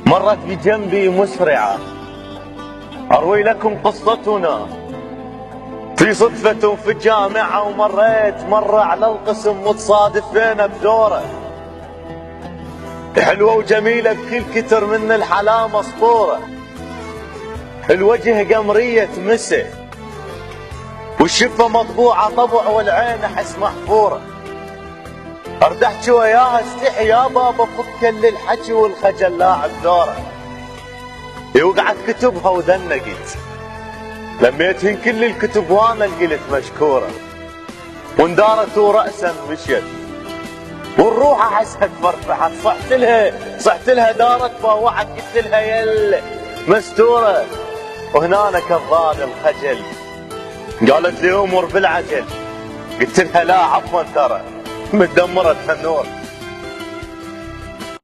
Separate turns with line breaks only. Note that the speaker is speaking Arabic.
مرت بجنبي مسرعة أروي لكم قصتنا في صدفة في الجامعة، ومريت مرة على القسم متصادف بينا بدورة حلوة وجميلة بكل كتر من الحلا مسطورة، الوجه قمرية مسه والشفة مطبوعة طبع والعين أحس محفورة. أرد أحكي وياها استحي يا بابا فك كل الحكي والخجل لاعب دوره. وقعت كتبها وذنقت لميتهن كل الكتب وانا قلت مشكورة، واندارت ورأسا مشيت والروح احسها فرفحت. صحت لها دارت باوعت قلت لها يل مستورة، وهنا كظان الخجل قالت لي امر بالعجل، قلت لها لا عفوا ترى متدمرة النور.